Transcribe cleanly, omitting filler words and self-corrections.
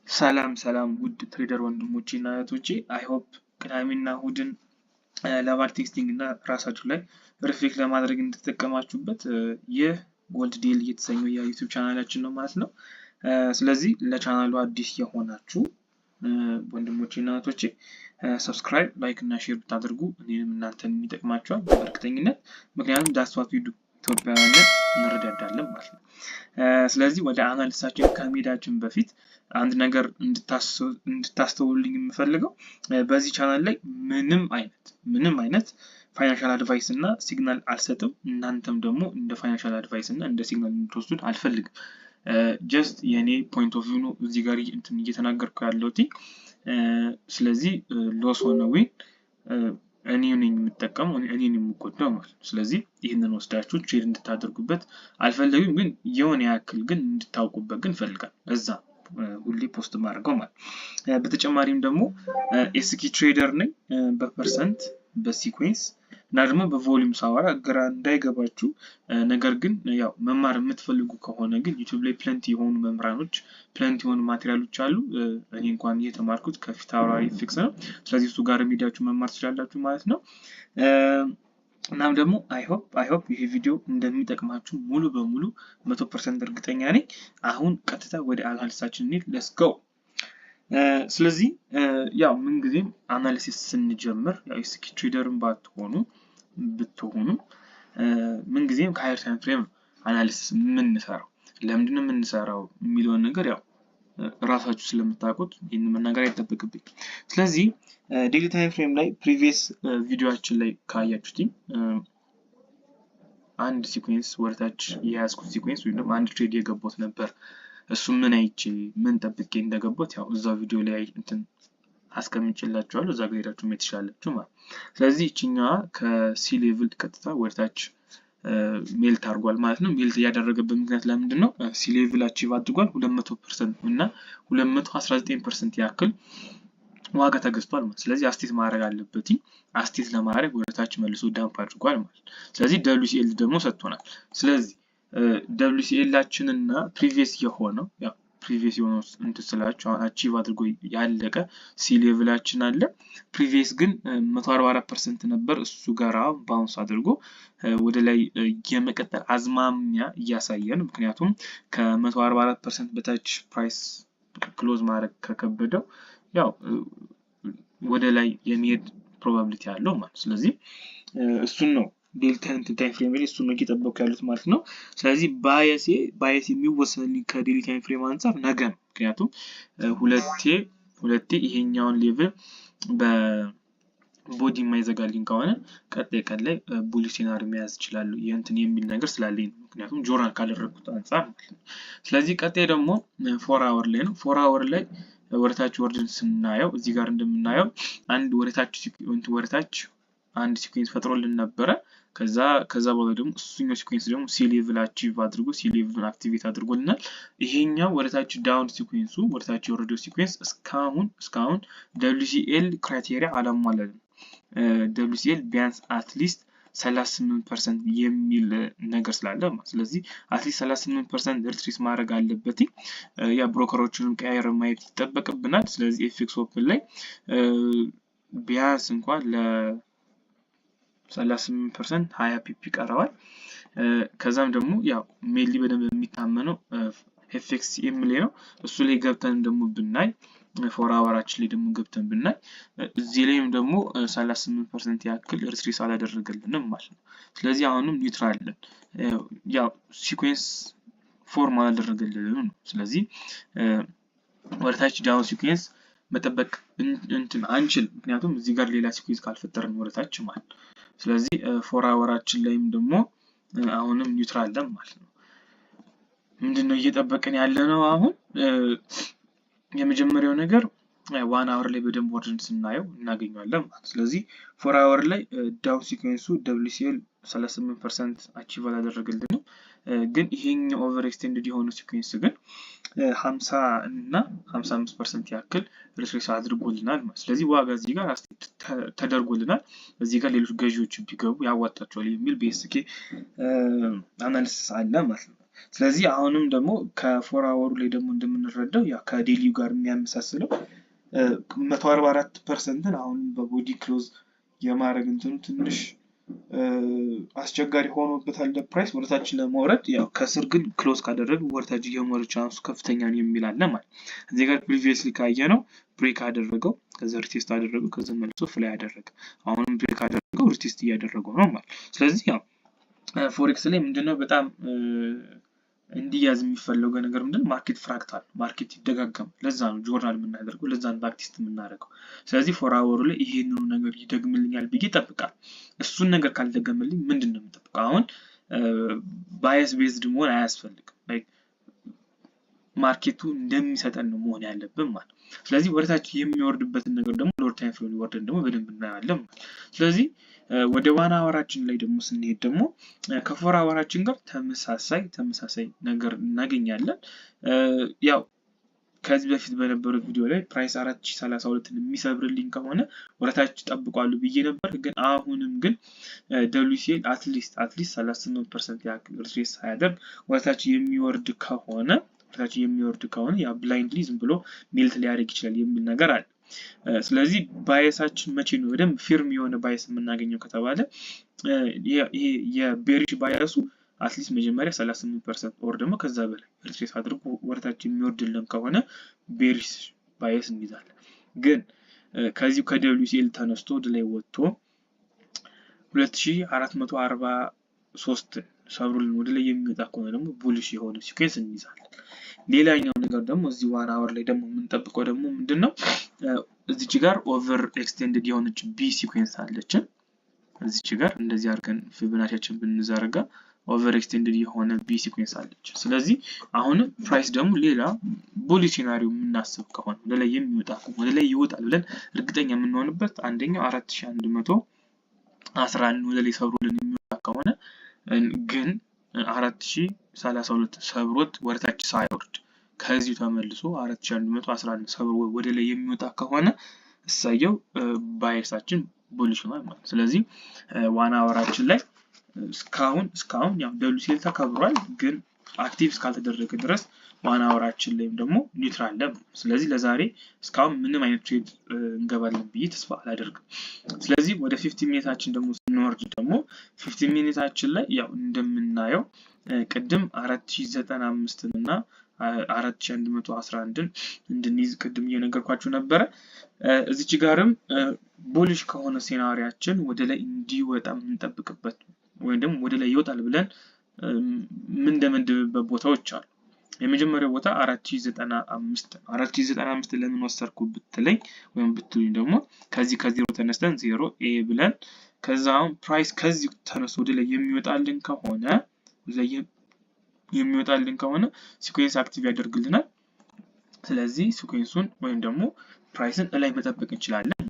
ሰላም ውድ ትሬደር ወንድሞቼ እና እህቶቼ አይ ሆፕ ቅዳሜና እሁድን ለባር ቴክስቲንግ እና ራሳችሁ ላይ ሪፍሌክት ለማድረግ እንድትጠቀማችሁበት ይህ ጎልድ ዴል የተሰኘው የዩቲዩብ ቻናላችን ነው ማለት ነው። ስለዚህ ለቻናሉ አዲስ የሆናችሁ ወንድሞቼ እና እህቶቼ ሰብስክራይብ፣ ላይክ እና ሼር ብታደርጉ እኔንም እናንተን የሚጠቅማችኋል በእርግጠኝነት። ምክንያቱም ዳትስ ዋት ዊ ዱ ኢትዮጵያውያን እንረዳዳለን ማለት ነው። ስለዚህ ወደ አናሊሲሳችን ከመሄዳችን በፊት አንድ ነገር እንድታስተውሉልኝ የምፈልገው በዚህ ቻናል ላይ ምንም አይነት ፋይናንሻል አድቫይስ እና ሲግናል አልሰጥም። እናንተም ደግሞ እንደ ፋይናንሻል አድቫይስ እና እንደ ሲግናል እንድትወስዱት አልፈልግም። ጀስት የኔ ፖይንት ኦፍ ቪው ነው እዚህ ጋር እየተናገርኩ ያለሁት። ስለዚህ ሎስ ሆነ ዊን እኔ ነኝ የምጠቀመው፣ እኔ ነኝ የምጎዳው ማለት ነው። ስለዚህ ይህንን ወስዳችሁ ትሬድ እንድታደርጉበት አልፈልግም፣ ግን የሆነ ያክል ግን እንድታውቁበት ግን ፈልጋለሁ። እዛ ሁሌ ፖስት ማድረገው ማለት ነው። በተጨማሪም ደግሞ ኤስኪ ትሬደር ነኝ በፐርሰንት በሲኩዌንስ እና ደግሞ በቮሊዩም ሳወራ ግራ እንዳይገባችሁ። ነገር ግን ያው መማር የምትፈልጉ ከሆነ ግን ዩቲዩብ ላይ ፕለንቲ የሆኑ መምህራኖች ፕለንቲ የሆኑ ማቴሪያሎች አሉ። እኔ እንኳን እየተማርኩት ከፊት አውራሪ ፊክስ ነው። ስለዚህ እሱ ጋር ሄዳችሁ መማር ትችላላችሁ ማለት ነው። እናም ደግሞ አይ ሆፕ ይሄ ቪዲዮ እንደሚጠቅማችሁ ሙሉ በሙሉ 100% እርግጠኛ ነኝ። አሁን ቀጥታ ወደ አናሊሲሳችን እንሂድ። ሌትስ ጎ። ስለዚህ ያው ምንጊዜም አናሊሲስ ስንጀምር ያው ኤስኪ ትሬደርን ብትሆኑ ምንጊዜም ከሃየር ታይም ፍሬም አናሊሲስ የምንሰራው። ለምንድነው የምንሰራው የሚለውን ነገር ያው ራሳችሁ ስለምታውቁት ይህንን መናገር አይጠበቅብኝ። ስለዚህ ዴይሊ ታይም ፍሬም ላይ ፕሪቪየስ ቪዲዮአችን ላይ ካያችሁት አንድ ሲኩዌንስ ወርታች የያዝኩት ሲኩዌንስ ወይም ደግሞ አንድ ትሬድ የገባሁት ነበር። እሱ ምን አይቼ ምን ጠብቄ እንደገባሁት ያው እዛው ቪዲዮ ላይ አስቀምጬላችኋለሁ። እዛ ጋር ሄዳችሁ ማየት ትችላላችሁ ማለት። ስለዚህ እቺኛዋ ከሲ ሌቭል ቀጥታ ወርታች ሜልት አድርጓል ማለት ነው። ሜልት ያደረገበት ምክንያት ለምንድን ነው? ሲ ሌቭል አቺቭ አድርጓል 200% እና 219% ያክል ዋጋ ተገዝቷል ማለት። ስለዚህ አስቴት ማድረግ አለበት። አስቴት ለማድረግ ወደታች መልሶ ዳምፕ አድርጓል ማለት። ስለዚህ WCL ደግሞ ሰጥቶናል። ስለዚህ WCL እና ፕሪቪየስ የሆነው ያው ፕሪቪየስ የሆነው ስላችሁ አቺቭ አድርጎ ያለቀ ሲ ሌቭላችን አለ። ፕሪቪየስ ግን 144% ነበር። እሱ ጋር ባውንስ አድርጎ ወደ ላይ የመቀጠል አዝማሚያ እያሳየን፣ ምክንያቱም ከ144% በታች ፕራይስ ክሎዝ ማድረግ ከከበደው ያው ወደ ላይ የሚሄድ ፕሮባቢሊቲ አለው ማለት። ስለዚህ እሱን ነው ዴልታ ታይም ፍሬም ላይ እሱን ነው እየጠበቁ ያሉት ማለት ነው። ስለዚህ ባያስ የሚወሰንልኝ ከዴሊ ታይም ፍሬም አንፃር ነገ ነው። ምክንያቱም ሁለቴ ይሄኛውን ሌቭል በቦዲ የማይዘጋልኝ ከሆነ ቀጣይ ቀን ላይ ቡሊ ሲናሪ መያዝ ይችላል የሚል ነገር ስላለኝ ነው። ምክንያቱም ጆርናል ካደረኩት አንፃር ማለት ነው። ስለዚህ ቀጣይ ደግሞ 4 አወር ላይ ነው። 4 አወር ላይ ወርታች ወርድን ስናየው እዚህ ጋር እንደምናየው አንድ ወርታች አንድ ሲኩዌንስ ፈጥሮልን ነበረ። ከዛ በኋላ ደግሞ እሱኛው ሲኩዌንስ ደግሞ ሲ ሌቭል አቺቭ አድርጎ ሲ ሌቭልን አክቲቬት አድርጎልናል። ይሄኛው ወርታች ዳውን ሲኩዌንሱ ወርታች የወረደው ሲኩዌንስ እስካሁን WCL ክራይቴሪያ አላሟላም። WCL ቢያንስ አትሊስት 38% የሚል ነገር ስላለ ማለት። ስለዚህ አትሊስት 38% ሪትሪስ ማድረግ አለበት። ያ ብሮከሮችንም ቀያየር ማየት ይጠበቅብናል። ስለዚህ ኤፍኤክስ ኦፕን ላይ ቢያንስ እንኳን ለ38% 20 ፒፒ ቀረዋል። ከዛም ደግሞ ያው ሜሊ በደንብ የሚታመነው ኤፍኤክስ ኤምኤል ነው። እሱ ላይ ገብተን ደግሞ ብናይ 4 አወራችን ላይ ደግሞ ገብተን ብናይ እዚህ ላይም ደግሞ 38% ያክል ሪትሪስ አላደረገልንም ማለት ነው። ስለዚህ አሁንም ኒውትራል ነን። ያው ሲኩዌንስ ፎርም አላደረገልንም ነው። ስለዚህ ወርታች ዳውን ሲኩዌንስ መጠበቅ አንችል፣ ምክንያቱም እዚህ ጋር ሌላ ሲኩዌንስ ካልፈጠርን ወርታች ማለት ነው። ስለዚህ 4 አወራችን ላይም ደግሞ አሁንም ኒውትራል ነን ማለት ነው። ምንድነው እየጠበቅን ያለ ነው? አሁን የመጀመሪያው ነገር 1 አወር ላይ በደንብ ወርድን ስናየው እናገኛለን ማለት። ስለዚህ 4 አወር ላይ ዳውን ሲኩዌንሱ WCL 38% አቺቭ አላደረገልንም። ግን ይሄኛው ኦቨር ኤክስቴንድድ የሆነው ሲኩዌንስ ግን 50 እና 55% ያክል ሪትሬስ አድርጎልናል ማለት። ስለዚህ ዋጋ እዚህ ጋር ተደርጎልናል። እዚህ ጋር ሌሎች ገዢዎች ቢገቡ ያዋጣቸዋል የሚል ቤስኬ አናሊሲስ አለ ማለት ነው። ስለዚህ አሁንም ደግሞ ከ4 አወሩ ላይ ደግሞ እንደምንረዳው ያ ከዴሊው ጋር የሚያመሳስለው 144% አሁን በቦዲ ክሎዝ የማድረግ እንትኑ ትንሽ አስቸጋሪ ሆኖበታል ፕራይስ ወደታች ለመውረድ። ያው ከስር ግን ክሎዝ ካደረግ ወደታች የመውረድ ቻንሱ ከፍተኛ ነው የሚል አለ ማለት። እዚህ ጋር ፕሪቪየስሊ ካየነው ብሬክ አደረገው፣ ከዛ ሪቴስት አደረገው፣ ከዛ መልሶ ፍላይ አደረገ። አሁንም ብሬክ አደረገው፣ ሪቴስት እያደረገው ነው ማለት። ስለዚህ ያው ፎሬክስ ላይ ምንድነው በጣም እንዲያዝ የሚፈለገው ነገር ምንድነው? ማርኬት ፍራክታል፣ ማርኬት ይደጋገም። ለዛ ነው ጆርናል የምናደርገው፣ ለዛ ነው ባክቴስት የምናደርገው። ስለዚህ 4 አወሩ ላይ ይሄንን ነገር ይደግምልኛል ብዬ እጠብቃለሁ። እሱን ነገር ካልደገመልኝ ምንድነው የምጠብቀው? አሁን ባያስ ቤዝድ መሆን አያስፈልግም። ላይክ ማርኬቱ እንደሚሰጠን ነው መሆን ያለብን ማለት። ስለዚህ ወደታች የሚወርድበትን ነገር ደግሞ ሎወር ታይም ፍሬም ይወርደን ደግሞ በደንብ እናያለን ማለት። ስለዚህ ወደ ዋን አወራችን ላይ ደግሞ ስንሄድ ደግሞ ከ4 አወራችን ጋር ተመሳሳይ ነገር እናገኛለን። ያው ከዚህ በፊት በነበረው ቪዲዮ ላይ ፕራይስ 4032 የሚሰብርልኝ ከሆነ ወደታች ጠብቋሉ ብዬ ነበር። ግን አሁንም ግን WCL አትሊስት 38% ያክል ሪትሬስ ሳያደርግ ወደታች የሚወርድ ከሆነ ያ ብላይንድሊ ዝም ብሎ ሜልት ሊያደርግ ይችላል የሚል ነገር አለ። ስለዚህ ባየሳችን መቼ ነው በደንብ ፊርም የሆነ ባየስ የምናገኘው ከተባለ ይሄ የቤሪሽ ባየሱ አትሊስት መጀመሪያ 38% ኦር ደግሞ ከዛ በላይ ሪትሬስ አድርጎ ወደታች የሚወርድልን ከሆነ ቤሪሽ ባየስ እንይዛለን። ግን ከዚሁ ከWCL ተነስቶ ወደ ላይ ወጥቶ 2443 ሰብሩልን ወደ ላይ የሚወጣ ከሆነ ደግሞ ቡሊሽ የሆነ ሲኩዌንስ እንይዛለን። ሌላኛው ነገር ደግሞ እዚህ ዋን አወር ላይ ደግሞ የምንጠብቀው ደግሞ ምንድነው? እዚች ጋር ኦቨር ኤክስቴንድድ የሆነች ቢ ሲኩዌንስ አለችን። እዚች ጋር እንደዚህ አድርገን ፊቦናቺያችን ብንዘረጋ ኦቨር ኤክስቴንድድ የሆነ ቢ ሲኩዌንስ አለች። ስለዚህ አሁን ፕራይስ ደግሞ ሌላ ቡሊሽ ሲናሪዮ የምናስብ ከሆነ ወደ ላይ የሚወጣ ከሆነ ወደ ላይ ይወጣል ብለን እርግጠኛ የምንሆንበት አንደኛው 4111 ወደ ላይ ሰብሮልን የሚወጣ ከሆነ ግን 4032 ሰብሮት ወደታች ሳይወርድ ከዚህ ተመልሶ 4111 ሰብሮ ወደ ላይ የሚወጣ ከሆነ እሳየው ባየርሳችን ቡሊሽ ነው ማለት። ስለዚህ ዋን አወራችን ላይ እስካሁን ያው WCL ተከብሯል፣ ግን አክቲቭ እስካልተደረገ ድረስ ዋን አወራችን ላይም ደግሞ ኒውትራል ነው። ስለዚህ ለዛሬ እስካሁን ምንም አይነት ትሬድ እንገባለን ብዬ ተስፋ አላደርግም። ስለዚህ ወደ 15 ሚኒታችን ደግሞ ስንወርድ ደግሞ 15 ሚኒታችን ላይ ያው እንደምናየው ቅድም 4095 እና 4111ን እንድንይዝ ቅድም እየነገርኳችሁ ነበረ። እዚች ጋርም ቡሊሽ ከሆነ ሴናሪያችን ወደ ላይ እንዲወጣ የምንጠብቅበት ወይም ደግሞ ወደ ላይ ይወጣል ብለን የምንደመድብበት ቦታዎች አሉ። የመጀመሪያው ቦታ 4095 ለምን ወሰርኩ ብትለኝ ወይም ብትሉኝ ደግሞ ከዜሮ ተነስተን 0 ኤ ብለን ከዛ አሁን ፕራይስ ከዚህ ተነስቶ ወደ ላይ የሚወጣልን ከሆነ ሲኩዌንስ አክቲቭ ያደርግልናል። ስለዚህ ሲኩዌንሱን ወይም ደግሞ ፕራይስን ላይ መጠበቅ እንችላለን።